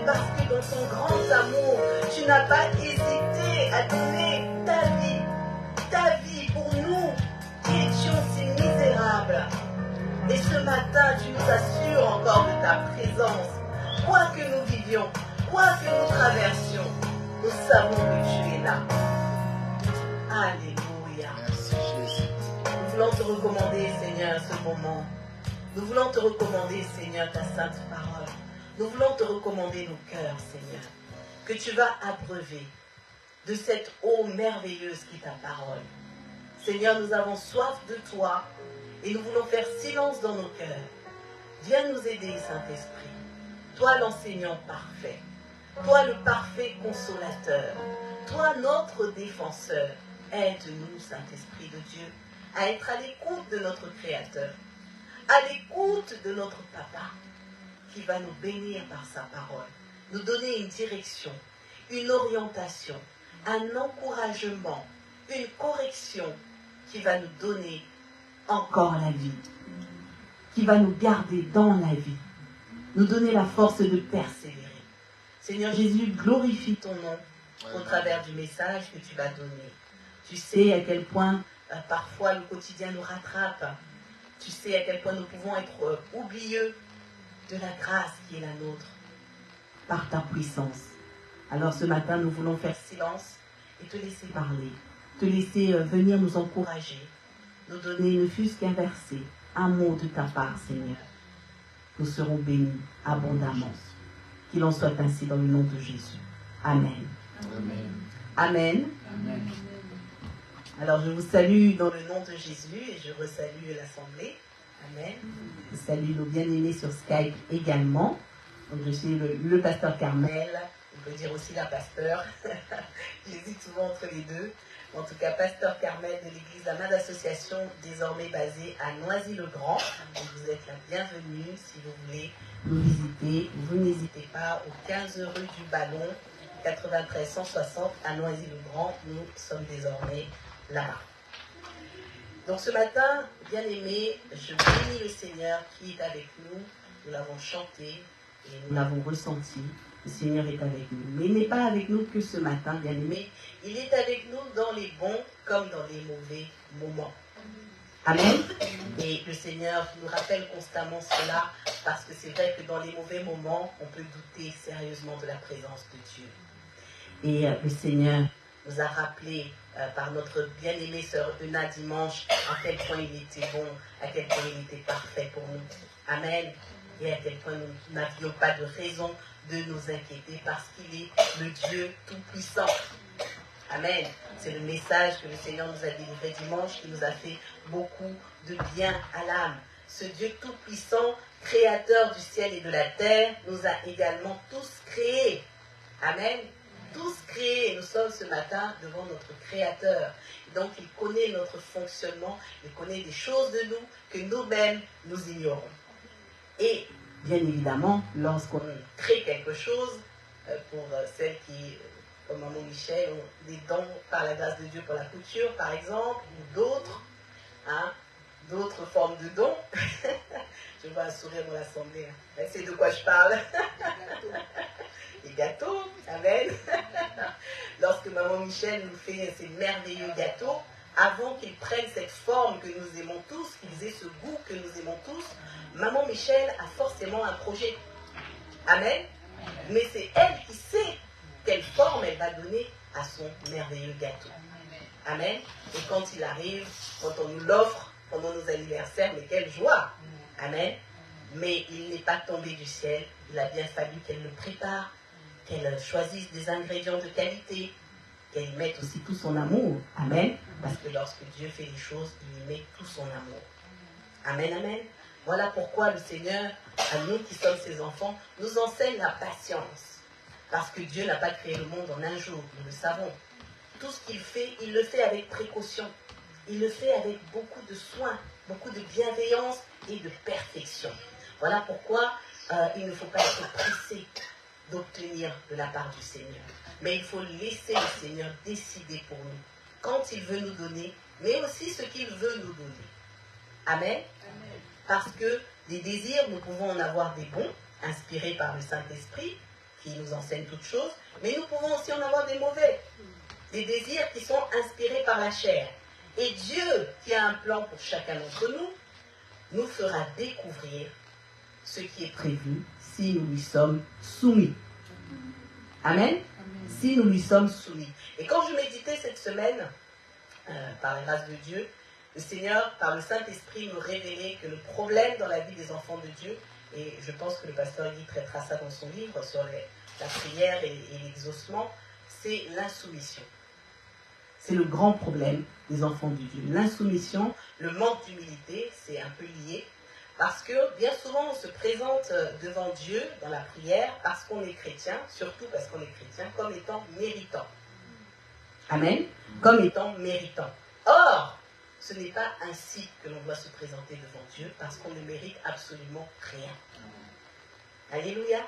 parce que dans ton grand amour, tu n'as pas hésité à donner ta vie pour nous qui étions si misérables. Et ce matin, tu nous assures encore de ta présence. Quoi que nous vivions, quoi que nous traversions, nous savons que tu es là. Alléluia. Merci Jésus. Nous voulons te recommander, Seigneur, ce moment. Nous voulons te recommander, Seigneur, ta sainte parole. Nous voulons te recommander nos cœurs, Seigneur, que tu vas abreuver de cette eau merveilleuse qui est ta parole. Seigneur, nous avons soif de toi et nous voulons faire silence dans nos cœurs. Viens nous aider, Saint-Esprit. Toi, l'enseignant parfait. Toi, le parfait consolateur. Toi, notre défenseur. Aide-nous, Saint-Esprit de Dieu, à être à l'écoute de notre Créateur, à l'écoute de notre Papa, qui va nous bénir par sa parole, nous donner une direction, une orientation, un encouragement, une correction qui va nous donner encore la vie, qui va nous garder dans la vie, nous donner la force de persévérer. Seigneur Jésus, glorifie ton nom au travers du message que tu vas donner. Tu sais à quel point parfois le quotidien nous rattrape. Tu sais à quel point nous pouvons être oublieux de la grâce qui est la nôtre par ta puissance. Alors ce matin, nous voulons faire silence et te laisser parler, te laisser venir nous encourager, nous donner ne fût-ce qu'un verset, un mot de ta part, Seigneur. Nous serons bénis abondamment. Qu'il en soit ainsi dans le nom de Jésus. Amen. Amen. Amen. Amen. Alors je vous salue dans le nom de Jésus et je resalue l'Assemblée. Amen. Je salue nos bien-aimés sur Skype également. Donc je suis le pasteur Carmel, on peut dire aussi la pasteur. J'hésite souvent entre les deux. En tout cas, pasteur Carmel de l'église La Main d'Association, désormais basée à Noisy-le-Grand. Vous êtes la bienvenue si vous voulez nous visiter. Vous n'hésitez pas au 15 rue du Ballon, 93 160 à Noisy-le-Grand. Nous sommes désormais là-bas. Donc ce matin, bien aimé, je bénis le Seigneur qui est avec nous. Nous l'avons chanté et nous l'avons ressenti. Le Seigneur est avec nous. Mais il n'est pas avec nous que ce matin, bien aimé. Il est avec nous dans les bons comme dans les mauvais moments. Amen. Et le Seigneur nous rappelle constamment cela parce que c'est vrai que dans les mauvais moments, on peut douter sérieusement de la présence de Dieu. Et le Seigneur nous a rappelé par notre bien-aimée sœur Euna dimanche à quel point il était bon, à quel point il était parfait pour nous. Amen. Et à quel point nous n'avions pas de raison de nous inquiéter parce qu'il est le Dieu tout-puissant. Amen. C'est le message que le Seigneur nous a délivré dimanche qui nous a fait beaucoup de bien à l'âme. Ce Dieu tout-puissant, créateur du ciel et de la terre, nous a également tous créés. Amen. Tous créés. Nous sommes ce matin devant notre Créateur. Donc il connaît notre fonctionnement, il connaît des choses de nous que nous-mêmes nous ignorons. Et bien évidemment, lorsqu'on crée quelque chose, pour celles qui, comme Maman Michel, ont des dons par la grâce de Dieu pour la couture, par exemple, ou d'autres, hein, d'autres formes de dons. Je vois un sourire dans l'assemblée. C'est de quoi je parle. Les gâteaux, amen. Lorsque Maman Michel nous fait ces merveilleux gâteaux, avant qu'ils prennent cette forme que nous aimons tous, qu'ils aient ce goût que nous aimons tous, Maman Michel a forcément un projet. Amen. Mais c'est elle qui sait quelle forme elle va donner à son merveilleux gâteau. Amen. Et quand il arrive, quand on nous l'offre pendant nos anniversaires, mais quelle joie. Amen. Mais il n'est pas tombé du ciel. Il a bien fallu qu'elle le prépare, qu'elle choisisse des ingrédients de qualité, qu'elle y mette aussi tout son amour. Amen. Parce que lorsque Dieu fait les choses, il y met tout son amour. Amen, amen. Voilà pourquoi le Seigneur, à nous qui sommes ses enfants, nous enseigne la patience. Parce que Dieu n'a pas créé le monde en un jour, nous le savons. Tout ce qu'il fait, il le fait avec précaution. Il le fait avec beaucoup de soin, beaucoup de bienveillance et de perfection. Voilà pourquoi il ne faut pas être pressé d'obtenir de la part du Seigneur. Mais il faut laisser le Seigneur décider pour nous, quand il veut nous donner, mais aussi ce qu'il veut nous donner. Amen. Parce que des désirs, nous pouvons en avoir des bons, inspirés par le Saint-Esprit, qui nous enseigne toutes choses, mais nous pouvons aussi en avoir des mauvais, des désirs qui sont inspirés par la chair. Et Dieu, qui a un plan pour chacun d'entre nous, nous fera découvrir ce qui est prévu si nous lui sommes soumis. Amen. Si nous lui sommes soumis. Et quand je méditais cette semaine, par la grâce de Dieu, le Seigneur, par le Saint-Esprit, me révélait que le problème dans la vie des enfants de Dieu, et je pense que le pasteur Guy traitera ça dans son livre sur la prière et l'exaucement, c'est l'insoumission. C'est le grand problème des enfants de Dieu. L'insoumission, le manque d'humilité, c'est un peu lié. Parce que bien souvent, on se présente devant Dieu dans la prière parce qu'on est chrétien, surtout parce qu'on est chrétien, comme étant méritant. Amen. Comme étant méritant. Or, ce n'est pas ainsi que l'on doit se présenter devant Dieu parce qu'on ne mérite absolument rien. Alléluia.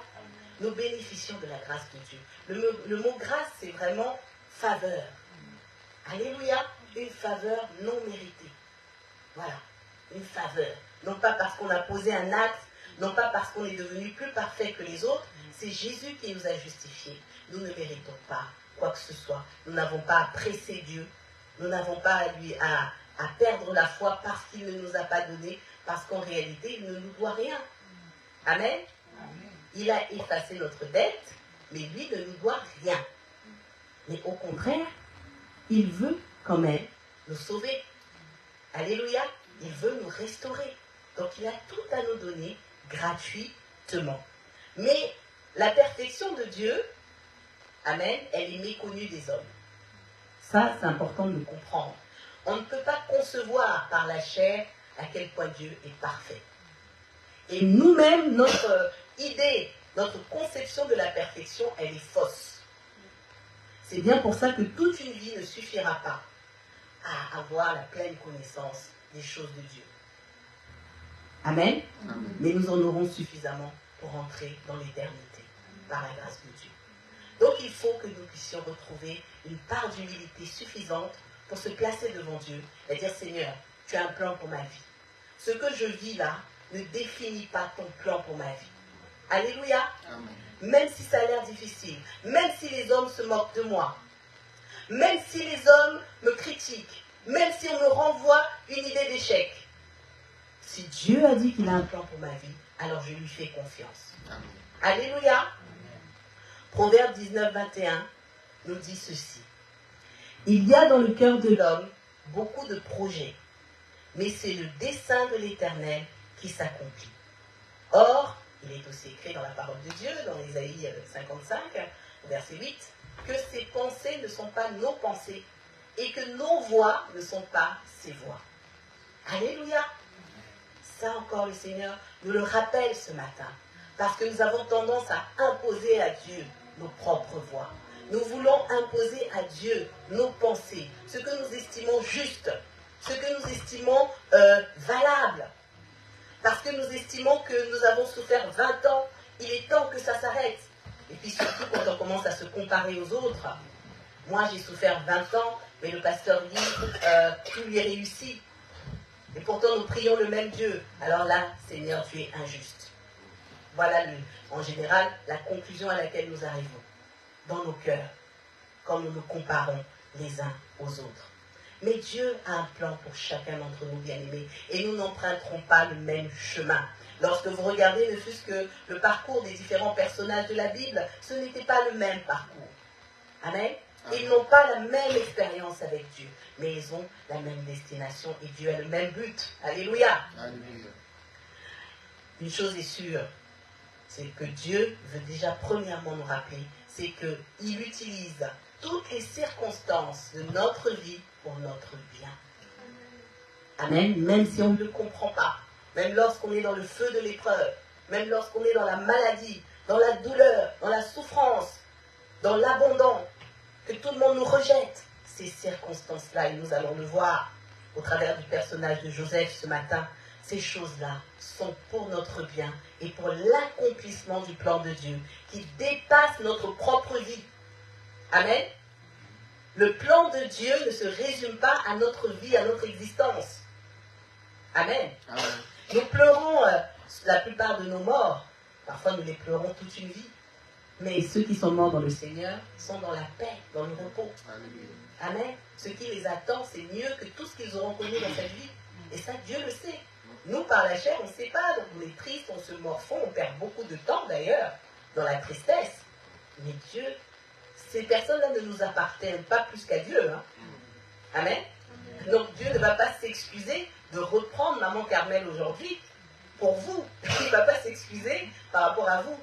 Nous bénéficions de la grâce de Dieu. Le mot grâce, c'est vraiment faveur. Alléluia. Une faveur non méritée. Voilà. Une faveur. Non pas parce qu'on a posé un acte, non pas parce qu'on est devenu plus parfait que les autres, c'est Jésus qui nous a justifiés. Nous ne méritons pas quoi que ce soit. Nous n'avons pas à presser Dieu. Nous n'avons pas à perdre la foi parce qu'il ne nous a pas donné, parce qu'en réalité, il ne nous doit rien. Amen. Il a effacé notre dette, mais lui ne nous doit rien. Mais au contraire, il veut quand même nous sauver. Alléluia. Il veut nous restaurer. Donc il a tout à nous donner gratuitement. Mais la perfection de Dieu, amen, elle est méconnue des hommes. Ça, c'est important de le comprendre. On ne peut pas concevoir par la chair à quel point Dieu est parfait. Et nous-mêmes, notre idée, notre conception de la perfection, elle est fausse. C'est bien pour ça que toute une vie ne suffira pas à avoir la pleine connaissance des choses de Dieu. Amen. Amen. Mais nous en aurons suffisamment pour entrer dans l'éternité, par la grâce de Dieu. Donc il faut que nous puissions retrouver une part d'humilité suffisante pour se placer devant Dieu et dire, Seigneur, tu as un plan pour ma vie. Ce que je vis là ne définit pas ton plan pour ma vie. Alléluia. Amen. Même si ça a l'air difficile, même si les hommes se moquent de moi, même si les hommes me critiquent, même si on me renvoie une idée d'échec. Si Dieu a dit qu'il a un plan pour ma vie, alors je lui fais confiance. Amen. Alléluia. Amen. Proverbe 19, 21 nous dit ceci. Il y a dans le cœur de l'homme beaucoup de projets, mais c'est le dessein de l'Éternel qui s'accomplit. Or, il est aussi écrit dans la parole de Dieu, dans Ésaïe 55, verset 8, que ses pensées ne sont pas nos pensées et que nos voix ne sont pas ses voix. Alléluia. Ça encore, le Seigneur nous le rappelle ce matin, parce que nous avons tendance à imposer à Dieu nos propres voix. Nous voulons imposer à Dieu nos pensées, ce que nous estimons juste, ce que nous estimons valable. Parce que nous estimons que nous avons souffert 20 ans, il est temps que ça s'arrête. Et puis surtout quand on commence à se comparer aux autres. Moi j'ai souffert 20 ans, mais le pasteur Guy, tout lui est réussi. Et pourtant nous prions le même Dieu. Alors là, Seigneur, tu es injuste. Voilà en général la conclusion à laquelle nous arrivons. Dans nos cœurs, quand nous nous comparons les uns aux autres. Mais Dieu a un plan pour chacun d'entre nous, bien-aimés, et nous n'emprunterons pas le même chemin. Lorsque vous regardez ne fût-ce que le parcours des différents personnages de la Bible, ce n'était pas le même parcours. Amen. Ils n'ont pas la même expérience avec Dieu, mais ils ont la même destination et Dieu a le même but. Alléluia. Alléluia. Une chose est sûre, c'est que Dieu veut déjà premièrement nous rappeler, c'est qu'il utilise toutes les circonstances de notre vie pour notre bien. Amen. Même si on ne le comprend pas, même lorsqu'on est dans le feu de l'épreuve, même lorsqu'on est dans la maladie, dans la douleur, dans la souffrance, dans l'abandon, que tout le monde nous rejette, ces circonstances-là, et nous allons le voir au travers du personnage de Joseph ce matin, ces choses-là sont pour notre bien et pour l'accomplissement du plan de Dieu qui dépasse notre propre vie. Amen. Le plan de Dieu ne se résume pas à notre vie, à notre existence. Amen. Amen. Nous pleurons la plupart de nos morts. Parfois, nous les pleurons toute une vie. Mais ceux qui sont morts dans le Seigneur sont dans la paix, dans le repos. Amen. Ce qui les attend, c'est mieux que tout ce qu'ils auront connu dans cette vie. Et ça, Dieu le sait. Nous, par la chair, on ne sait pas. Donc on est triste, on se morfond, on perd beaucoup de temps d'ailleurs dans la tristesse. Mais Dieu, ces personnes-là ne nous appartiennent pas plus qu'à Dieu. Hein. Amen. Donc Dieu ne va pas s'excuser de reprendre Maman Carmel aujourd'hui pour vous. Il ne va pas s'excuser par rapport à vous.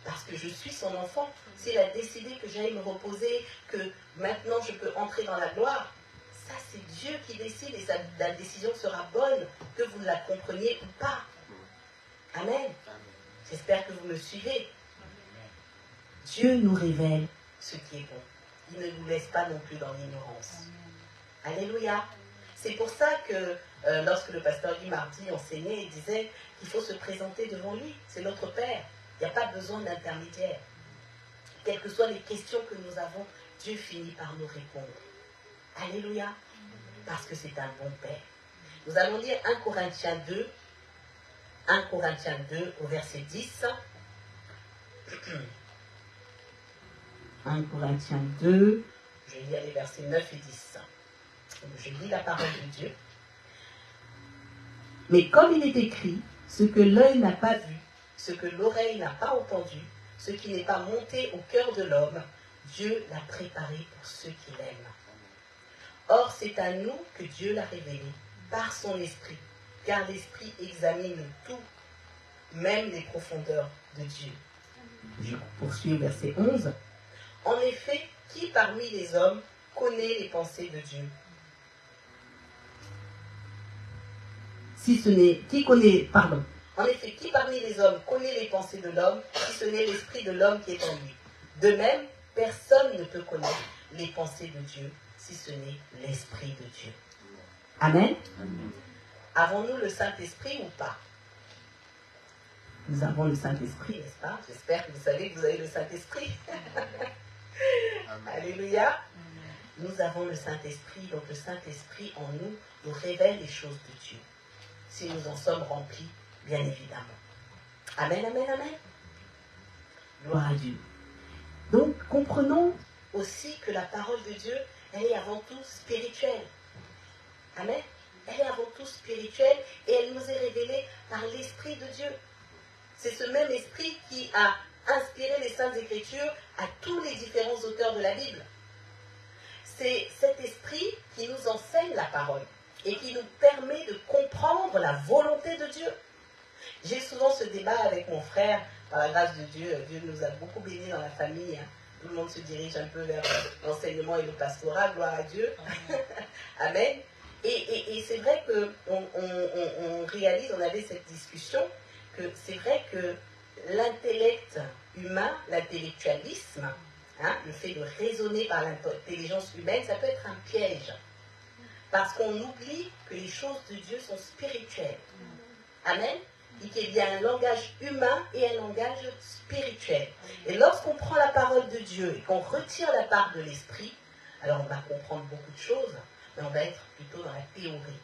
Parce que je suis son enfant. S'il a décidé que j'aille me reposer, que maintenant je peux entrer dans la gloire, ça c'est Dieu qui décide et la décision sera bonne, que vous la compreniez ou pas. Amen. J'espère que vous me suivez. Dieu nous révèle ce qui est bon. Il ne nous laisse pas non plus dans l'ignorance. Alléluia. C'est pour ça que lorsque le pasteur Guy Mardi enseignait, il disait qu'il faut se présenter devant lui. C'est notre Père. Il n'y a pas besoin d'intermédiaire. Quelles que soient les questions que nous avons, Dieu finit par nous répondre. Alléluia. Parce que c'est un bon Père. Nous allons lire 1 Corinthiens 2. 1 Corinthiens 2 au verset 10. 1 Corinthiens 2. Je vais lire les versets 9 et 10. Je lis la parole de Dieu. Mais comme il est écrit, ce que l'œil n'a pas vu, ce que l'oreille n'a pas entendu, ce qui n'est pas monté au cœur de l'homme, Dieu l'a préparé pour ceux qui l'aiment. Or, c'est à nous que Dieu l'a révélé par son esprit, car l'esprit examine tout, même les profondeurs de Dieu. Je poursuis au verset 11. En effet, qui parmi les hommes connaît les pensées de Dieu? Si ce n'est, En effet, qui parmi les hommes connaît les pensées de l'homme, si ce n'est l'esprit de l'homme qui est en lui? De même, personne ne peut connaître les pensées de Dieu, si ce n'est l'esprit de Dieu. Amen. Amen. Avons-nous le Saint-Esprit ou pas? Nous avons le Saint-Esprit, n'est-ce pas? J'espère que vous savez que vous avez le Saint-Esprit. Alléluia. Nous avons le Saint-Esprit, donc le Saint-Esprit en nous nous révèle les choses de Dieu. Si nous en sommes remplis, bien évidemment. Amen, amen, amen. Gloire à Dieu. Donc, comprenons aussi que la parole de Dieu, elle est avant tout spirituelle. Amen. Elle est avant tout spirituelle et elle nous est révélée par l'Esprit de Dieu. C'est ce même Esprit qui a inspiré les Saintes Écritures à tous les différents auteurs de la Bible. C'est cet Esprit qui nous enseigne la parole et qui nous permet de comprendre la volonté de Dieu. J'ai souvent ce débat avec mon frère, par la grâce de Dieu. Dieu nous a beaucoup bénis dans la famille. Hein. Tout le monde se dirige un peu vers l'enseignement et le pastorat, gloire à Dieu. Amen. Et c'est vrai qu'on réalise, on avait cette discussion, que c'est vrai que l'intellect humain, l'intellectualisme, hein, le fait de raisonner par l'intelligence humaine, ça peut être un piège. Parce qu'on oublie que les choses de Dieu sont spirituelles. Amen. Et qu'il y a un langage humain et un langage spirituel. Et lorsqu'on prend la parole de Dieu et qu'on retire la part de l'esprit, alors on va comprendre beaucoup de choses, mais on va être plutôt dans la théorie.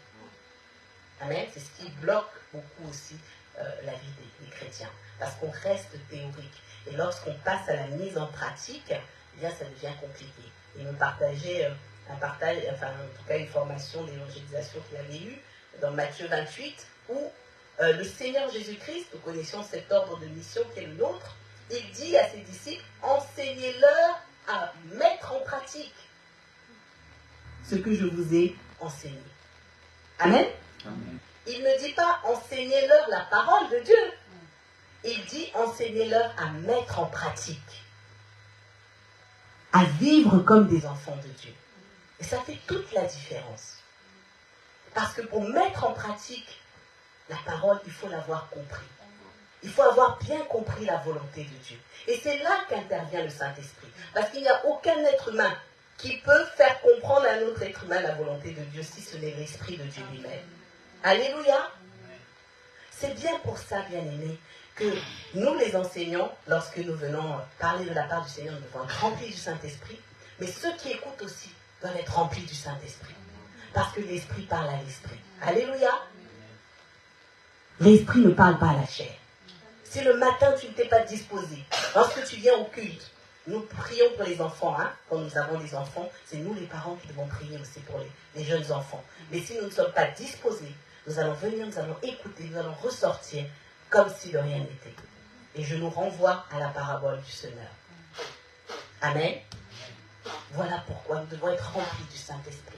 Amen. C'est ce qui bloque beaucoup aussi la vie des chrétiens. Parce qu'on reste théorique. Et lorsqu'on passe à la mise en pratique, eh bien ça devient compliqué. Ils m'ont partagé en tout cas une formation d'évangélisation qu'il avait eue dans Matthieu 28, où le Seigneur Jésus-Christ, nous connaissons cet ordre de mission qui est le nôtre, il dit à ses disciples, enseignez-leur à mettre en pratique ce que je vous ai enseigné. Amen. Amen. Il ne dit pas enseignez-leur la parole de Dieu. Il dit enseignez-leur à mettre en pratique, à vivre comme des enfants de Dieu. Et ça fait toute la différence. Parce que pour mettre en pratique la parole, il faut l'avoir compris. Il faut avoir bien compris la volonté de Dieu. Et c'est là qu'intervient le Saint-Esprit. Parce qu'il n'y a aucun être humain qui peut faire comprendre à un autre être humain la volonté de Dieu si ce n'est l'Esprit de Dieu lui-même. Alléluia. C'est bien pour ça, bien-aimés, que nous les enseignants, lorsque nous venons parler de la part du Seigneur, nous devons être remplis du Saint-Esprit. Mais ceux qui écoutent aussi doivent être remplis du Saint-Esprit. Parce que l'Esprit parle à l'Esprit. Alléluia. L'Esprit ne parle pas à la chair. Si le matin, tu ne t'es pas disposé, lorsque tu viens au culte, nous prions pour les enfants, hein, quand nous avons des enfants, c'est nous les parents qui devons prier aussi pour les jeunes enfants. Mais si nous ne sommes pas disposés, nous allons venir, nous allons écouter, nous allons ressortir comme si de rien n'était. Et je nous renvoie à la parabole du semeur. Amen. Voilà pourquoi nous devons être remplis du Saint-Esprit.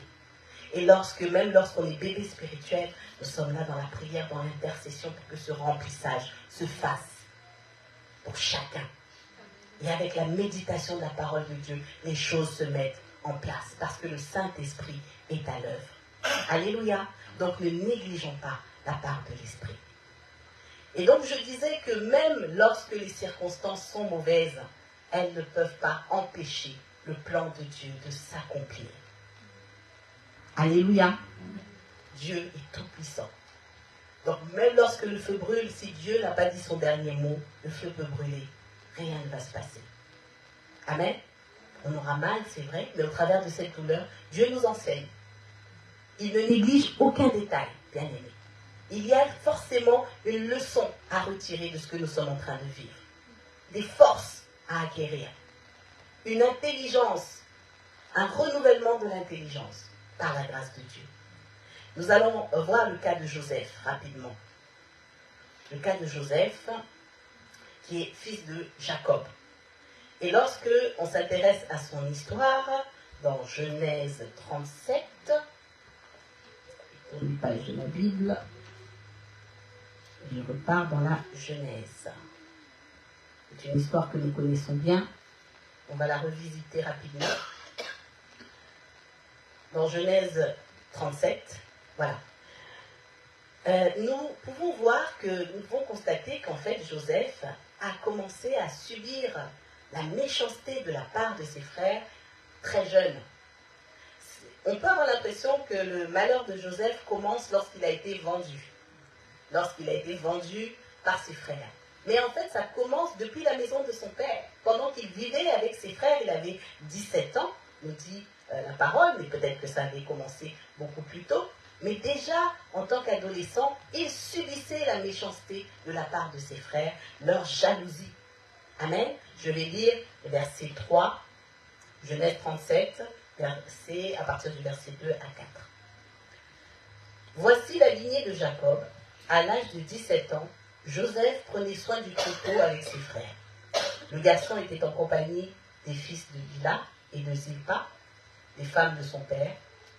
Et même lorsqu'on est bébé spirituel, nous sommes là dans la prière, dans l'intercession pour que ce remplissage se fasse pour chacun. Et avec la méditation de la parole de Dieu, les choses se mettent en place parce que le Saint-Esprit est à l'œuvre. Alléluia. Donc ne négligeons pas la part de l'Esprit. Et donc je disais que même lorsque les circonstances sont mauvaises, elles ne peuvent pas empêcher le plan de Dieu de s'accomplir. Alléluia. Dieu est tout puissant. Donc même lorsque le feu brûle, si Dieu n'a pas dit son dernier mot, le feu peut brûler. Rien ne va se passer. Amen. On aura mal, c'est vrai, mais au travers de cette douleur, Dieu nous enseigne. Il ne néglige aucun détail, bien aimé. Il y a forcément une leçon à retirer de ce que nous sommes en train de vivre. Des forces à acquérir. Une intelligence, un renouvellement de l'intelligence par la grâce de Dieu. Nous allons voir le cas de Joseph rapidement. Le cas de Joseph, qui est fils de Jacob. Et lorsque on s'intéresse à son histoire, dans Genèse 37, je lis page de la Bible, je repars dans la Genèse. C'est une histoire que nous connaissons bien. On va la revisiter rapidement. Dans Genèse 37, voilà. Nous pouvons voir nous pouvons constater qu'en fait Joseph a commencé à subir la méchanceté de la part de ses frères très jeunes. On peut avoir l'impression que le malheur de Joseph commence lorsqu'il a été vendu. Lorsqu'il a été vendu par ses frères. Mais en fait, ça commence depuis la maison de son père. Pendant qu'il vivait avec ses frères, il avait 17 ans, nous dit la parole, mais peut-être que ça avait commencé beaucoup plus tôt. Mais déjà, en tant qu'adolescent, il subissait la méchanceté de la part de ses frères, leur jalousie. Amen. Je vais lire le verset 3, Genèse 37, à partir du verset 2 à 4. Voici la lignée de Jacob. À l'âge de 17 ans, Joseph prenait soin du troupeau avec ses frères. Le garçon était en compagnie des fils de Bila et de Zilpa, des femmes de son père,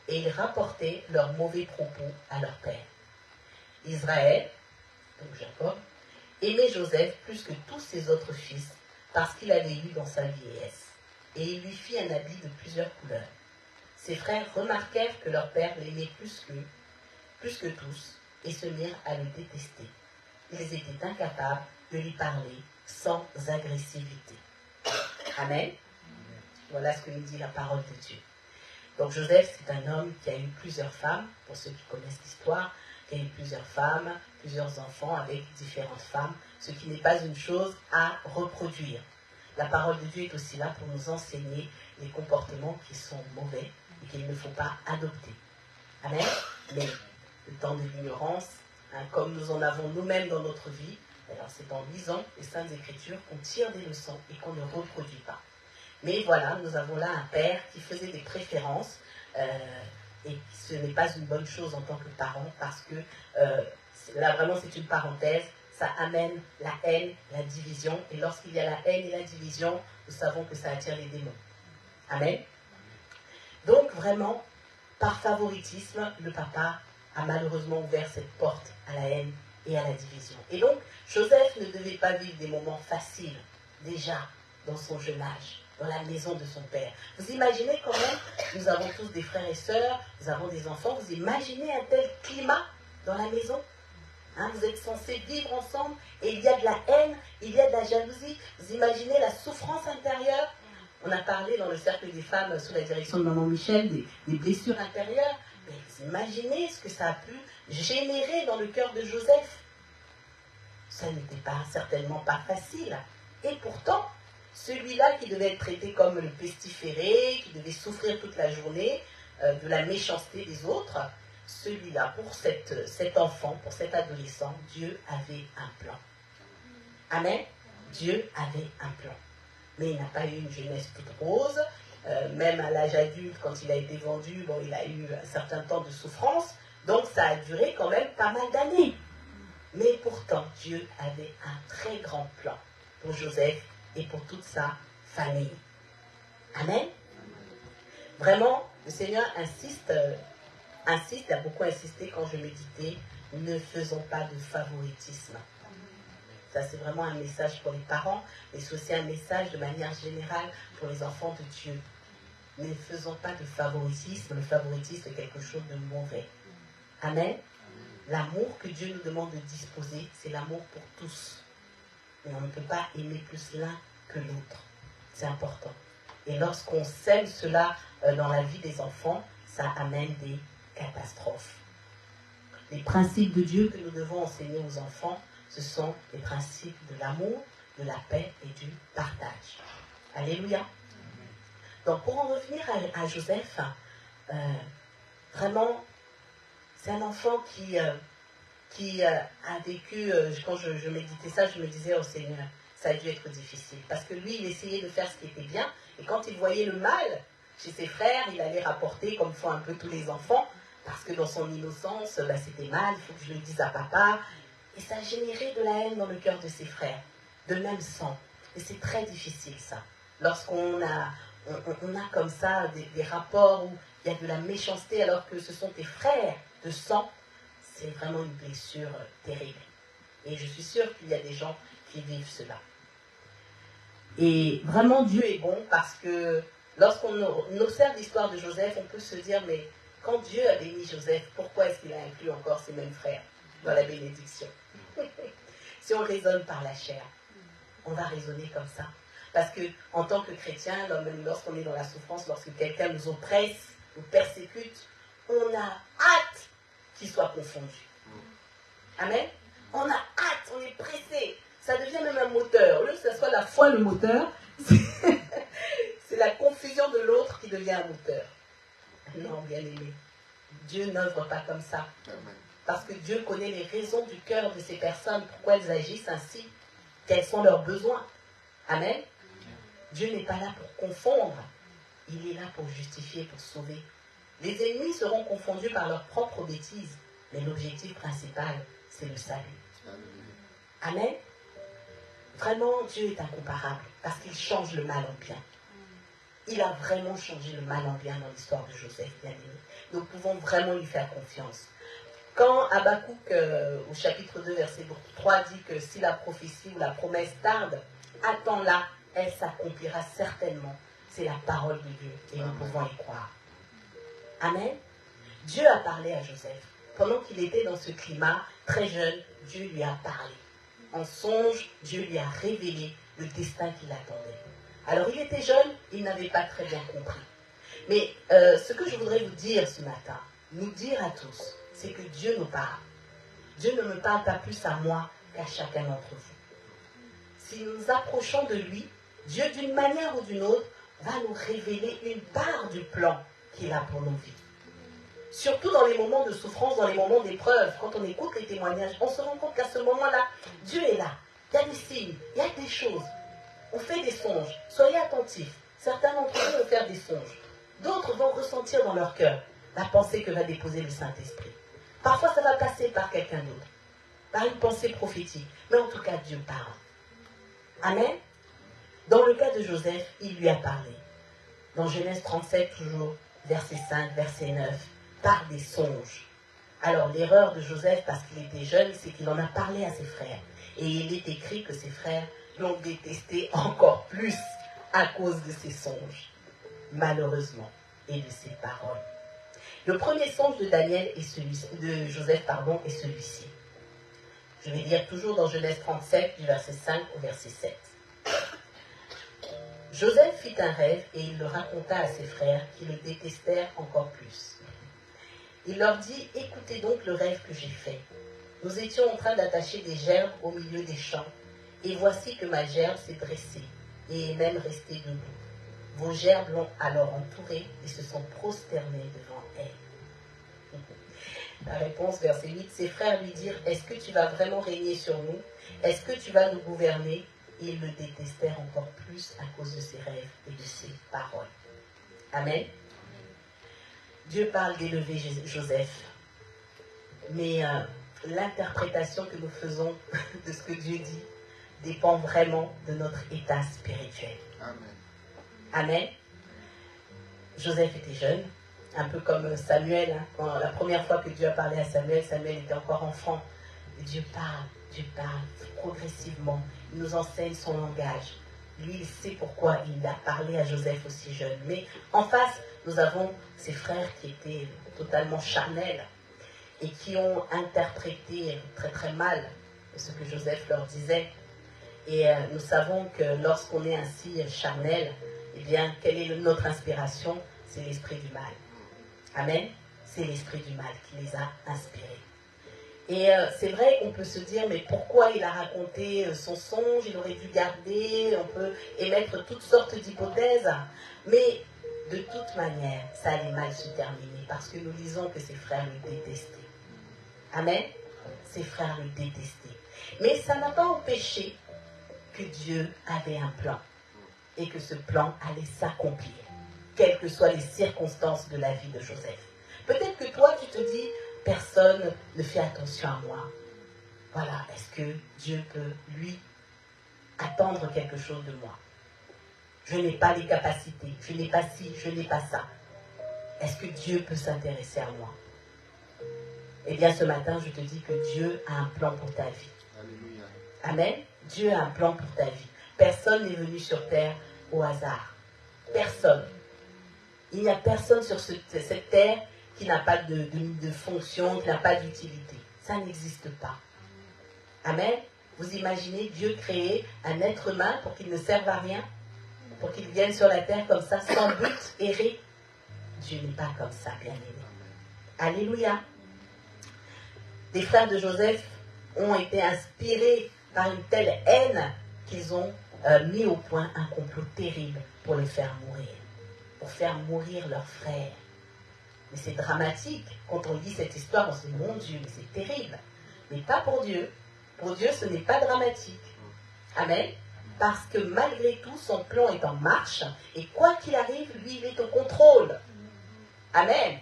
et ils rapportaient leurs mauvais propos à leur père. Israël, donc Jacob, aimait Joseph plus que tous ses autres fils, parce qu'il avait eu dans sa vieillesse, et il lui fit un habit de plusieurs couleurs. Ses frères remarquèrent que leur père l'aimait plus que tous, et se mirent à le détester. Ils étaient incapables de lui parler sans agressivité. Amen. Voilà ce que nous dit la parole de Dieu. Donc Joseph, c'est un homme qui a eu plusieurs femmes, pour ceux qui connaissent l'histoire, qui a eu plusieurs femmes, plusieurs enfants avec différentes femmes, ce qui n'est pas une chose à reproduire. La parole de Dieu est aussi là pour nous enseigner les comportements qui sont mauvais et qu'il ne faut pas adopter. Amen. Mais le temps de l'ignorance, comme nous en avons nous-mêmes dans notre vie, alors c'est en lisant les Saintes Écritures qu'on tire des leçons et qu'on ne reproduit pas. Mais voilà, nous avons là un père qui faisait des préférences et ce n'est pas une bonne chose en tant que parent parce que là vraiment c'est une parenthèse, ça amène la haine, la division et lorsqu'il y a la haine et la division, nous savons que ça attire les démons. Amen. Donc vraiment, par favoritisme, le papa a malheureusement ouvert cette porte à la haine et à la division. Et donc, Joseph ne devait pas vivre des moments faciles, déjà, dans son jeune âge, dans la maison de son père. Vous imaginez quand même, nous avons tous des frères et sœurs, nous avons des enfants, vous imaginez un tel climat dans la maison ? Vous êtes censés vivre ensemble et il y a de la haine, il y a de la jalousie. Vous imaginez la souffrance intérieure ? On a parlé dans le cercle des femmes sous la direction de Maman Michel des blessures intérieures. Mais vous imaginez ce que ça a pu générer dans le cœur de Joseph. Ça n'était certainement pas facile. Et pourtant, celui-là qui devait être traité comme le pestiféré, qui devait souffrir toute la journée de la méchanceté des autres, celui-là, pour cet enfant, pour cet adolescent, Dieu avait un plan. Amen. Dieu avait un plan. Mais il n'a pas eu une jeunesse toute rose. Même à l'âge adulte, quand il a été vendu, bon, il a eu un certain temps de souffrance. Donc ça a duré quand même pas mal d'années. Mais pourtant, Dieu avait un très grand plan pour Joseph et pour toute sa famille. Amen. Vraiment, le Seigneur insiste, a beaucoup insisté quand je méditais, ne faisons pas de favoritisme. Ça, c'est vraiment un message pour les parents, mais c'est aussi un message de manière générale pour les enfants de Dieu. Ne faisons pas de favoritisme. Le favoritisme est quelque chose de mauvais. Amen. L'amour que Dieu nous demande de disposer, c'est l'amour pour tous. Mais on ne peut pas aimer plus l'un que l'autre. C'est important. Et lorsqu'on sème cela dans la vie des enfants, ça amène des catastrophes. Les principes de Dieu que nous devons enseigner aux enfants, ce sont les principes de l'amour, de la paix et du partage. Alléluia. Donc pour en revenir à Joseph, vraiment, c'est un enfant qui a vécu, quand je méditais ça, je me disais, oh Seigneur, ça a dû être difficile. Parce que lui, il essayait de faire ce qui était bien, et quand il voyait le mal chez ses frères, il allait rapporter, comme font un peu tous les enfants, parce que dans son innocence, c'était mal, il faut que je le dise à papa. Et ça générait de la haine dans le cœur de ses frères, de même sang. Et c'est très difficile ça. Lorsqu'on a comme ça des rapports où il y a de la méchanceté alors que ce sont tes frères de sang, c'est vraiment une blessure terrible. Et je suis sûre qu'il y a des gens qui vivent cela. Et vraiment Dieu est bon parce que lorsqu'on observe l'histoire de Joseph, on peut se dire, mais quand Dieu a béni Joseph, pourquoi est-ce qu'il a inclus encore ses mêmes frères dans la bénédiction? Si on raisonne par la chair, on va raisonner comme ça. Parce que en tant que chrétien, même lorsqu'on est dans la souffrance, lorsque quelqu'un nous oppresse, nous persécute, on a hâte qu'il soit confondu. Amen. On a hâte, on est pressé. Ça devient même un moteur. Au lieu que ce soit la foi le moteur, c'est la confusion de l'autre qui devient un moteur. Non, bien aimé. Dieu n'œuvre pas comme ça. Parce que Dieu connaît les raisons du cœur de ces personnes, pourquoi elles agissent ainsi, quels sont leurs besoins. Amen. Dieu n'est pas là pour confondre, il est là pour justifier, pour sauver. Les ennemis seront confondus par leurs propres bêtises, mais l'objectif principal, c'est le salut. Amen. Vraiment, Dieu est incomparable, parce qu'il change le mal en bien. Il a vraiment changé le mal en bien dans l'histoire de Joseph, bien aimé. Nous pouvons vraiment lui faire confiance. Quand Habakkuk, au chapitre 2, verset 3, dit que si la prophétie ou la promesse tarde, attends-la, elle s'accomplira certainement. C'est la parole de Dieu et nous pouvons y croire. Amen. Dieu a parlé à Joseph. Pendant qu'il était dans ce climat, très jeune, Dieu lui a parlé. En songe, Dieu lui a révélé le destin qui l'attendait. Alors il était jeune, il n'avait pas très bien compris. Mais ce que je voudrais vous dire ce matin, nous dire à tous, c'est que Dieu nous parle. Dieu ne me parle pas plus à moi qu'à chacun d'entre vous. Si nous nous approchons de lui, Dieu, d'une manière ou d'une autre, va nous révéler une part du plan qu'il a pour nos vies. Surtout dans les moments de souffrance, dans les moments d'épreuve, quand on écoute les témoignages, on se rend compte qu'à ce moment-là, Dieu est là. Il y a des signes, il y a des choses. On fait des songes. Soyez attentifs. Certains d'entre vous vont faire des songes. D'autres vont ressentir dans leur cœur la pensée que va déposer le Saint-Esprit. Parfois, ça va passer par quelqu'un d'autre, par une pensée prophétique. Mais en tout cas, Dieu parle. Amen. Dans le cas de Joseph, il lui a parlé. Dans Genèse 37, toujours, verset 5, verset 9, par des songes. Alors, l'erreur de Joseph, parce qu'il était jeune, c'est qu'il en a parlé à ses frères. Et il est écrit que ses frères l'ont détesté encore plus à cause de ses songes, malheureusement, et de ses paroles. Le premier songe de Joseph est celui-ci. Je vais lire toujours dans Genèse 37, du verset 5 au verset 7. Joseph fit un rêve et il le raconta à ses frères qui le détestèrent encore plus. Il leur dit, écoutez donc le rêve que j'ai fait. Nous étions en train d'attacher des gerbes au milieu des champs, et voici que ma gerbe s'est dressée et est même restée debout. Vos gerbes l'ont alors entourée et se sont prosternés devant elle. La réponse, verset 8, ses frères lui dirent, est-ce que tu vas vraiment régner sur nous? Est-ce que tu vas nous gouverner? Ils le détestèrent encore plus à cause de ses rêves et de ses paroles. Amen. Dieu parle d'élever Joseph. Mais l'interprétation que nous faisons de ce que Dieu dit dépend vraiment de notre état spirituel. Amen. Amen. Joseph était jeune, un peu comme Samuel. Quand la première fois que Dieu a parlé à Samuel, Samuel était encore enfant. Et Dieu parle progressivement. Il nous enseigne son langage. Lui, il sait pourquoi il a parlé à Joseph aussi jeune. Mais en face, nous avons ses frères qui étaient totalement charnels et qui ont interprété très très mal ce que Joseph leur disait. Et nous savons que lorsqu'on est ainsi charnel, eh bien, quelle est notre inspiration? C'est l'esprit du mal. Amen. C'est l'esprit du mal qui les a inspirés. Et c'est vrai qu'on peut se dire, mais pourquoi il a raconté son songe? Il aurait dû garder, on peut émettre toutes sortes d'hypothèses. Mais de toute manière, ça allait mal se terminer parce que nous lisons que ses frères le détestaient. Amen. Ses frères le détestaient. Mais ça n'a pas empêché que Dieu avait un plan et que ce plan allait s'accomplir, quelles que soient les circonstances de la vie de Joseph. Peut-être que toi, tu te dis, personne ne fait attention à moi. Voilà, est-ce que Dieu peut, lui, attendre quelque chose de moi? Je n'ai pas les capacités, je n'ai pas ci, je n'ai pas ça. Est-ce que Dieu peut s'intéresser à moi? Eh bien, ce matin, je te dis que Dieu a un plan pour ta vie. Alléluia. Amen. Dieu a un plan pour ta vie. Personne n'est venu sur terre au hasard. Personne. Il n'y a personne sur cette terre qui n'a pas de fonction, qui n'a pas d'utilité. Ça n'existe pas. Amen. Vous imaginez Dieu créer un être humain pour qu'il ne serve à rien, pour qu'il vienne sur la terre comme ça, sans but, errer? Dieu n'est pas comme ça, bien aimé. Alléluia. Les frères de Joseph ont été inspirés par une telle haine qu'ils ont mis au point un complot terrible pour le faire mourir. Pour faire mourir leur frère. Mais c'est dramatique. Quand on lit cette histoire, on se dit, mon Dieu, mais c'est terrible. Mais pas pour Dieu. Pour Dieu, ce n'est pas dramatique. Amen. Parce que malgré tout, son plan est en marche. Et quoi qu'il arrive, lui, il est au contrôle. Amen.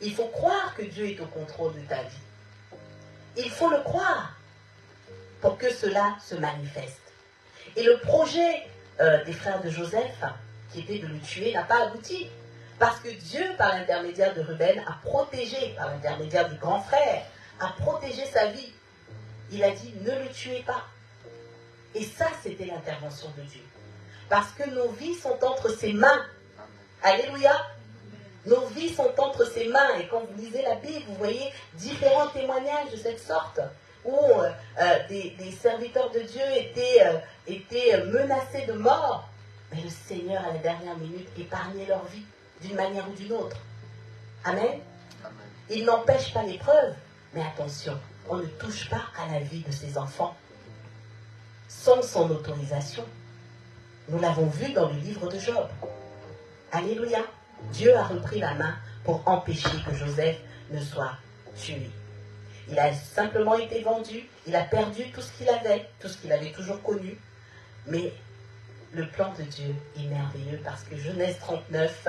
Il faut croire que Dieu est au contrôle de ta vie. Il faut le croire pour que cela se manifeste. Et le projet des frères de Joseph, qui était de le tuer, n'a pas abouti. Parce que Dieu, par l'intermédiaire de Ruben, a protégé, par l'intermédiaire du grand frère, a protégé sa vie. Il a dit, ne le tuez pas. Et ça, c'était l'intervention de Dieu. Parce que nos vies sont entre ses mains. Alléluia. Nos vies sont entre ses mains. Et quand vous lisez la Bible, vous voyez différents témoignages de cette sorte, où des serviteurs de Dieu étaient menacés de mort. Mais le Seigneur, à la dernière minute, épargnait leur vie d'une manière ou d'une autre. Amen. Amen. Il n'empêche pas l'épreuve. Mais attention, on ne touche pas à la vie de ses enfants sans son autorisation. Nous l'avons vu dans le livre de Job. Alléluia. Dieu a repris la main pour empêcher que Joseph ne soit tué. Il a simplement été vendu, il a perdu tout ce qu'il avait toujours connu. Mais le plan de Dieu est merveilleux parce que Genèse 39,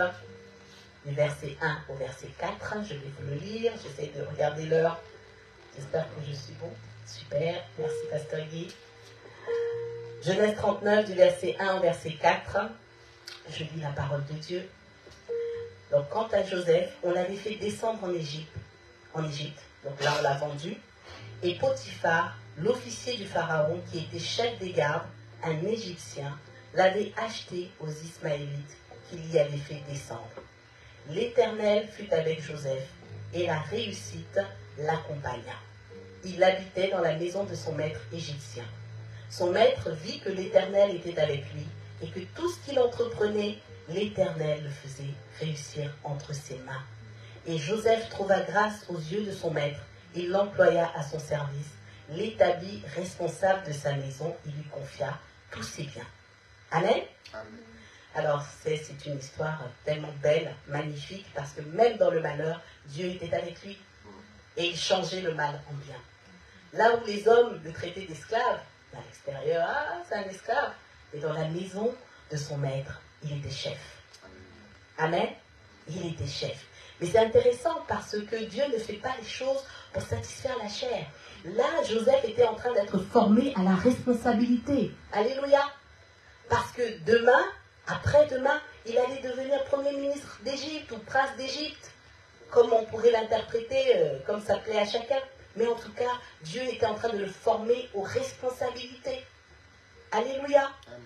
du verset 1 au verset 4, je vais vous le lire, j'essaie de regarder l'heure. J'espère que je suis bon. Super, merci Pasteur Guy. Genèse 39, du verset 1 au verset 4, je lis la parole de Dieu. Donc, quant à Joseph, on l'avait fait descendre en Égypte. Donc là, on l'a vendu. Et Potiphar, l'officier du Pharaon, qui était chef des gardes, un Égyptien, l'avait acheté aux Ismaélites qu'il y avait fait descendre. L'Éternel fut avec Joseph, et la réussite l'accompagna. Il habitait dans la maison de son maître égyptien. Son maître vit que l'Éternel était avec lui, et que tout ce qu'il entreprenait, l'Éternel le faisait réussir entre ses mains. Et Joseph trouva grâce aux yeux de son maître. Il l'employa à son service, l'établit responsable de sa maison et lui confia tous ses biens. Amen. Amen. Alors, c'est une histoire tellement belle, magnifique, parce que même dans le malheur, Dieu était avec lui. et il changeait le mal en bien. Là où les hommes le traitaient d'esclave, à l'extérieur, ah, c'est un esclave. Et dans la maison de son maître, il était chef. Amen. Il était chef. Mais c'est intéressant parce que Dieu ne fait pas les choses pour satisfaire la chair. Là, Joseph était en train d'être formé à la responsabilité. Alléluia. Parce que demain, après-demain, il allait devenir premier ministre d'Égypte ou prince d'Égypte. Comme on pourrait l'interpréter, comme ça plaît à chacun. Mais en tout cas, Dieu était en train de le former aux responsabilités. Alléluia. Amen.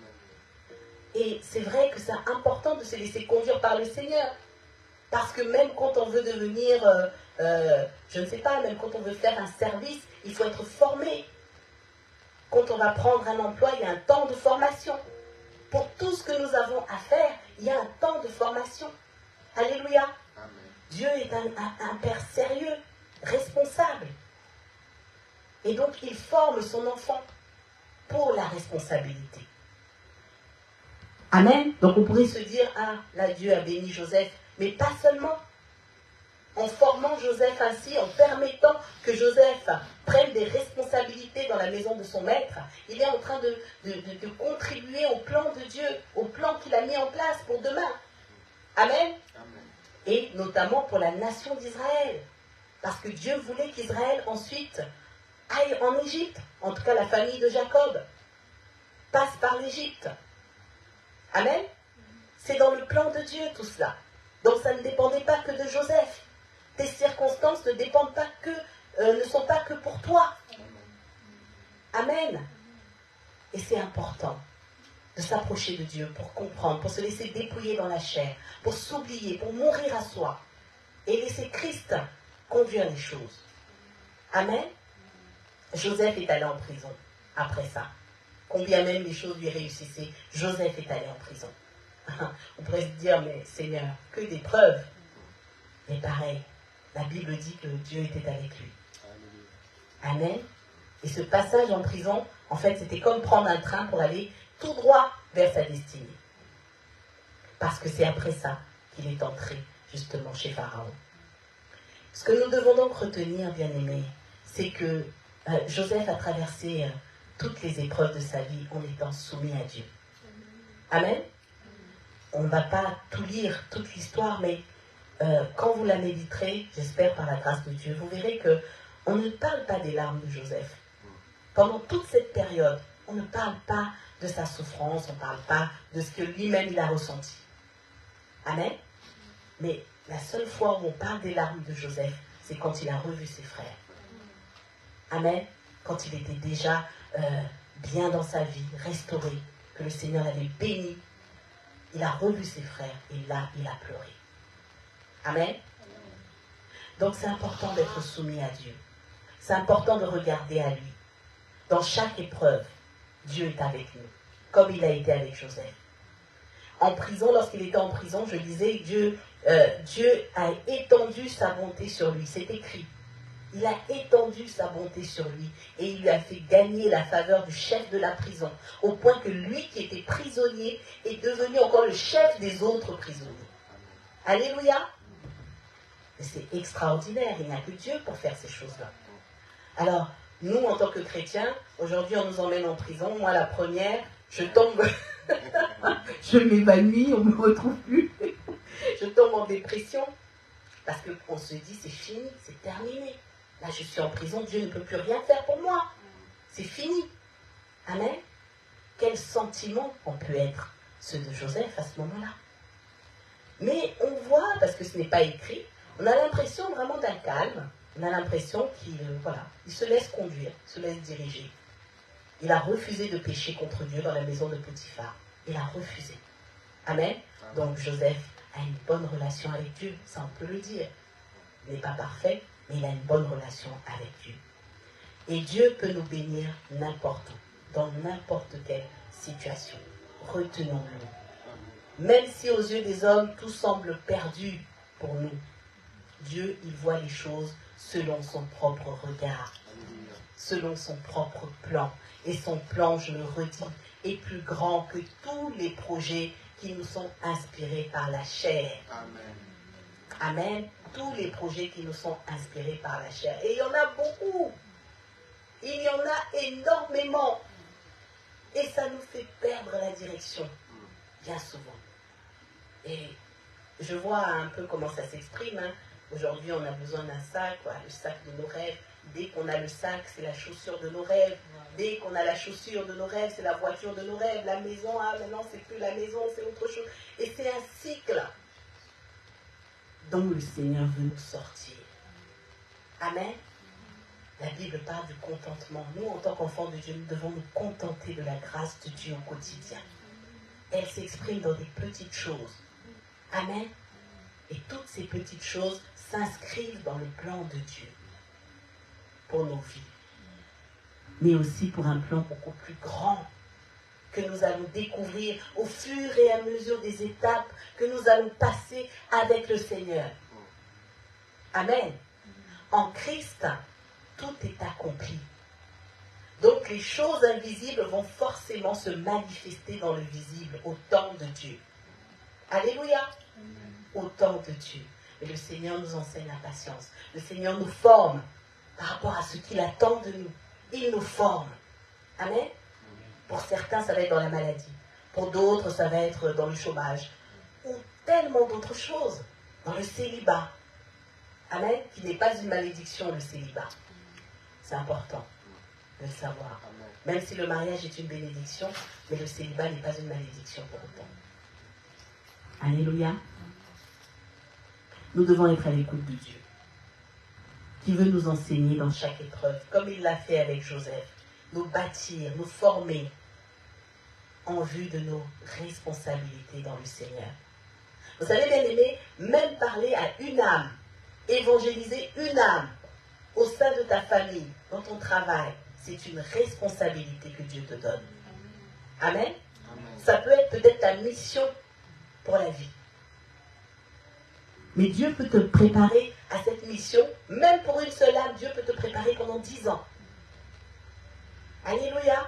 Et c'est vrai que c'est important de se laisser conduire par le Seigneur. Parce que même quand on veut devenir, je ne sais pas, même quand on veut faire un service, il faut être formé. Quand on va prendre un emploi, il y a un temps de formation. Pour tout ce que nous avons à faire, il y a un temps de formation. Alléluia. Amen. Dieu est un Père sérieux, responsable. Et donc, il forme son enfant pour la responsabilité. Amen. Donc, on pourrait se dire, ah, là, Dieu a béni Joseph. Mais pas seulement. En formant Joseph ainsi, en permettant que Joseph prenne des responsabilités dans la maison de son maître, il est en train de contribuer au plan de Dieu, au plan qu'il a mis en place pour demain. Amen. Amen. Et notamment pour la nation d'Israël. Parce que Dieu voulait qu'Israël ensuite aille en Égypte. En tout cas, la famille de Jacob passe par l'Égypte. Amen. C'est dans le plan de Dieu tout cela. Donc ça ne dépendait pas que de Joseph. Tes circonstances ne dépendent pas ne sont pas que pour toi. Amen. Et c'est important de s'approcher de Dieu pour comprendre, pour se laisser dépouiller dans la chair, pour s'oublier, pour mourir à soi et laisser Christ conduire les choses. Amen. Joseph est allé en prison après ça. Combien même les choses lui réussissaient, Joseph est allé en prison. On pourrait se dire, mais Seigneur, que des preuves. Mais pareil, la Bible dit que Dieu était avec lui. Amen. Et ce passage en prison, en fait, c'était comme prendre un train pour aller tout droit vers sa destinée. Parce que c'est après ça qu'il est entré, justement, chez Pharaon. Ce que nous devons donc retenir, bien-aimés, c'est que Joseph a traversé toutes les épreuves de sa vie en étant soumis à Dieu. Amen. On ne va pas tout lire, toute l'histoire, mais quand vous la méditerez, j'espère par la grâce de Dieu, vous verrez qu'on ne parle pas des larmes de Joseph. Pendant toute cette période, on ne parle pas de sa souffrance, on ne parle pas de ce que lui-même il a ressenti. Amen. Mais la seule fois où on parle des larmes de Joseph, c'est quand il a revu ses frères. Amen. Quand il était déjà bien dans sa vie, restauré, que le Seigneur l'avait béni, il a revu ses frères et là, il a pleuré. Amen. Donc c'est important d'être soumis à Dieu. C'est important de regarder à lui. Dans chaque épreuve, Dieu est avec nous, comme il a été avec Joseph. En prison, lorsqu'il était en prison, je disais, Dieu a étendu sa bonté sur lui. C'est écrit. Il a étendu sa bonté sur lui et il lui a fait gagner la faveur du chef de la prison, au point que lui qui était prisonnier est devenu encore le chef des autres prisonniers. Alléluia. Et c'est extraordinaire, il n'y a que Dieu pour faire ces choses-là. Alors, nous, en tant que chrétiens, aujourd'hui on nous emmène en prison. Moi, la première, je tombe, je m'évanouis, on ne me retrouve plus. Je tombe en dépression parce qu'on se dit c'est fini, c'est terminé. Là, je suis en prison, Dieu ne peut plus rien faire pour moi. C'est fini. Amen. Quel sentiment on peut être, ceux de Joseph à ce moment-là. Mais on voit, parce que ce n'est pas écrit, on a l'impression vraiment d'un calme. On a l'impression qu'il il se laisse conduire, se laisse diriger. Il a refusé de pécher contre Dieu dans la maison de Potiphar. Il a refusé. Amen. Donc Joseph a une bonne relation avec Dieu, ça on peut le dire. Il n'est pas parfait, mais il a une bonne relation avec Dieu. Et Dieu peut nous bénir n'importe où, dans n'importe quelle situation. Retenons-le. Même si aux yeux des hommes, tout semble perdu pour nous, Dieu, il voit les choses selon son propre regard, selon son propre plan. Et son plan, je le redis, est plus grand que tous les projets qui nous sont inspirés par la chair. Amen. Tous les projets qui nous sont inspirés par la chair. Et il y en a beaucoup. Il y en a énormément. Et ça nous fait perdre la direction, bien souvent. Et je vois un peu comment ça s'exprime. Hein. Aujourd'hui, on a besoin d'un sac, quoi, le sac de nos rêves. Dès qu'on a le sac, c'est la chaussure de nos rêves. Dès qu'on a la chaussure de nos rêves, c'est la voiture de nos rêves. La maison, ah maintenant c'est plus la maison, c'est autre chose. Et c'est un cycle dont le Seigneur veut nous sortir. Amen. La Bible parle du contentement. Nous, en tant qu'enfants de Dieu, nous devons nous contenter de la grâce de Dieu au quotidien. Elle s'exprime dans des petites choses. Amen. Et toutes ces petites choses s'inscrivent dans le plan de Dieu pour nos vies. Mais aussi pour un plan beaucoup plus grand que nous allons découvrir au fur et à mesure des étapes que nous allons passer avec le Seigneur. Amen. En Christ, tout est accompli. Donc les choses invisibles vont forcément se manifester dans le visible au temps de Dieu. Alléluia. Au temps de Dieu. Et le Seigneur nous enseigne la patience. Le Seigneur nous forme par rapport à ce qu'il attend de nous. Il nous forme. Amen. Pour certains, ça va être dans la maladie. Pour d'autres, ça va être dans le chômage. Ou tellement d'autres choses. Dans le célibat. Amen. Qui n'est pas une malédiction, le célibat. C'est important de le savoir. Même si le mariage est une bénédiction, mais le célibat n'est pas une malédiction pour autant. Alléluia. Nous devons être à l'écoute de Dieu, qui veut nous enseigner dans chaque épreuve, comme il l'a fait avec Joseph, nous bâtir, nous former en vue de nos responsabilités dans le Seigneur. Vous savez, bien aimé, même parler à une âme, évangéliser une âme au sein de ta famille, dans ton travail, c'est une responsabilité que Dieu te donne. Amen. Amen. Ça peut être peut-être ta mission pour la vie. Mais Dieu peut te préparer à cette mission, même pour une seule âme, Dieu peut te préparer pendant 10 ans. Alléluia.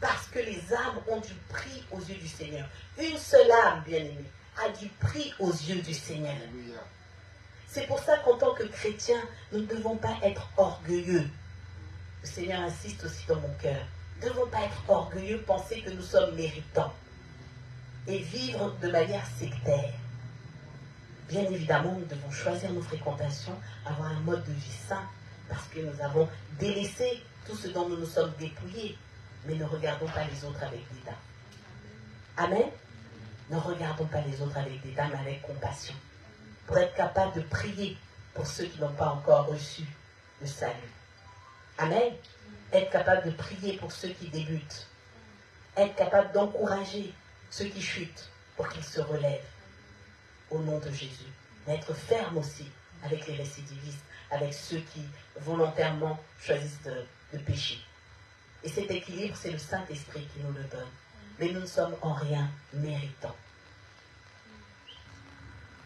Parce que les âmes ont du prix aux yeux du Seigneur. Une seule âme, bien-aimée, a du prix aux yeux du Seigneur. Alléluia. C'est pour ça qu'en tant que chrétiens, nous ne devons pas être orgueilleux. Le Seigneur insiste aussi dans mon cœur. Nous ne devons pas être orgueilleux, penser que nous sommes méritants et vivre de manière sectaire. Bien évidemment, nous devons choisir nos fréquentations, avoir un mode de vie sain, parce que nous avons délaissé tout ce dont nous nous sommes dépouillés. Mais ne regardons pas les autres avec dédain. Amen. Ne regardons pas les autres avec dédain, mais avec compassion. Pour être capable de prier pour ceux qui n'ont pas encore reçu le salut. Amen. Être capable de prier pour ceux qui débutent. Être capable d'encourager ceux qui chutent pour qu'ils se relèvent. Au nom de Jésus. D'être ferme aussi avec les récidivistes, avec ceux qui volontairement choisissent de pécher. Et cet équilibre, c'est le Saint-Esprit qui nous le donne. Mais nous ne sommes en rien méritants.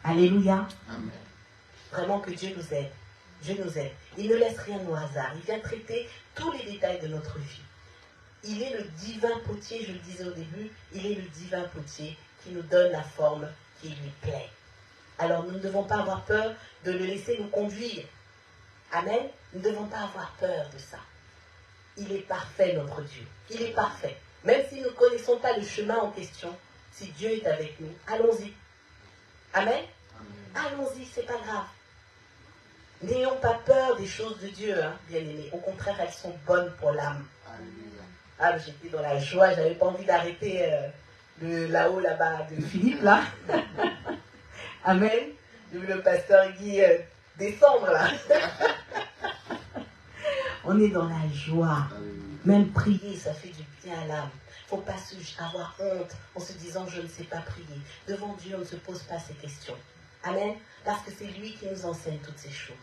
Alléluia. Amen. Vraiment que Dieu nous aide. Dieu nous aide. Il ne laisse rien au hasard. Il vient traiter tous les détails de notre vie. Il est le divin potier, je le disais au début, il est le divin potier qui nous donne la forme qui lui plaît. Alors nous ne devons pas avoir peur de le laisser nous conduire. Amen. Nous ne devons pas avoir peur de ça. Il est parfait, notre Dieu. Il est parfait. Même si nous ne connaissons pas le chemin en question, si Dieu est avec nous, allons-y. Amen. Allons-y, c'est pas grave. N'ayons pas peur des choses de Dieu, hein, bien-aimés. Au contraire, elles sont bonnes pour l'âme. Ah, j'étais dans la joie, j'avais pas envie d'arrêter là-haut, là-bas, de Philippe, là. Amen. J'ai vu le pasteur Guy descendre, là. On est dans la joie. Même prier, ça fait du bien à l'âme. Il ne faut pas avoir honte en se disant je ne sais pas prier. Devant Dieu, on ne se pose pas ces questions. Amen. Parce que c'est lui qui nous enseigne toutes ces choses.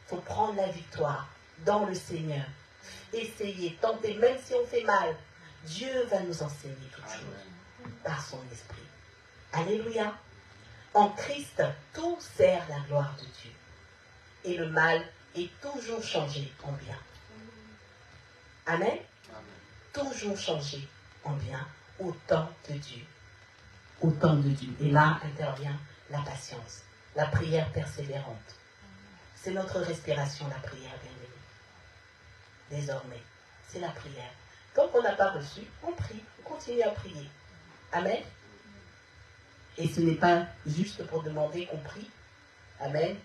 Il faut prendre la victoire dans le Seigneur. Essayer, tenter, même si on fait mal. Dieu va nous enseigner toutes choses par son esprit. Alléluia. En Christ, tout sert la gloire de Dieu. Et le mal est toujours changé en bien. Amen. Toujours changé en bien au temps de Dieu. Au temps de Dieu. Et là intervient la patience. la prière persévérante. C'est notre respiration, la prière, bien-aimée. Désormais, c'est la prière. Tant qu'on n'a pas reçu, on prie, on continue à prier. Amen. Et ce n'est pas juste pour demander qu'on prie. Amen.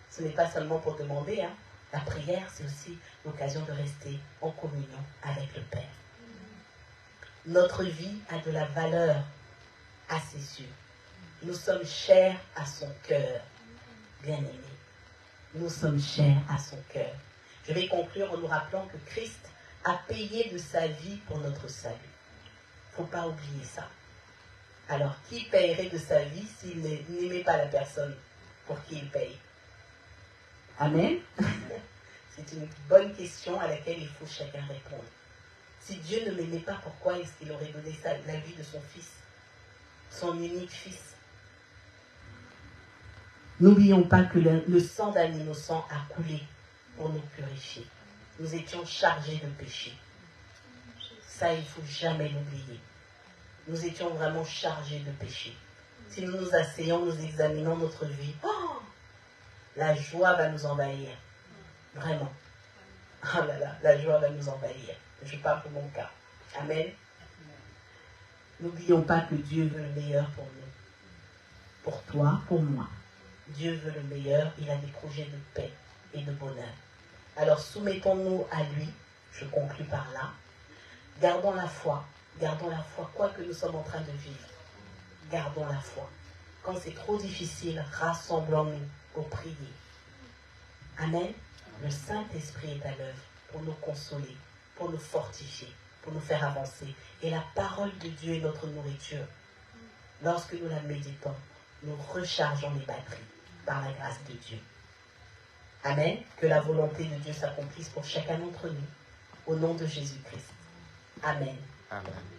Ce n'est pas seulement pour demander. Hein. La prière, c'est aussi l'occasion de rester en communion avec le Père. Notre vie a de la valeur à ses yeux. Nous sommes chers à son cœur, bien-aimés. Nous sommes chers à son cœur. Je vais conclure en nous rappelant que Christ a payé de sa vie pour notre salut. Il ne faut pas oublier ça. Alors, qui paierait de sa vie s'il n'aimait pas la personne pour qui il paye? Amen. C'est une bonne question à laquelle il faut chacun répondre. Si Dieu ne m'aimait pas, pourquoi est-ce qu'il aurait donné ça, la vie de son fils, son unique fils? N'oublions pas que le sang d'un innocent a coulé pour nous purifier. Nous étions chargés de péché. Ça, il ne faut jamais l'oublier. Nous étions vraiment chargés de péché. Si nous nous asseyons, nous examinons notre vie, oh, la joie va nous envahir. Vraiment. Oh là là, la joie va nous envahir. Je parle pour mon cas. Amen. N'oublions pas que Dieu veut le meilleur pour nous. Pour toi, pour moi. Dieu veut le meilleur. Il a des projets de paix et de bonheur. Alors soumettons-nous à lui. Je conclus par là. Gardons la foi. Gardons la foi, quoi que nous sommes en train de vivre. Gardons la foi. Quand c'est trop difficile, rassemblons-nous pour prier. Amen. Le Saint-Esprit est à l'œuvre pour nous consoler, pour nous fortifier, pour nous faire avancer. Et la parole de Dieu est notre nourriture. Lorsque nous la méditons, nous rechargeons les batteries par la grâce de Dieu. Amen. Que la volonté de Dieu s'accomplisse pour chacun d'entre nous. Au nom de Jésus-Christ. Amen. Amen.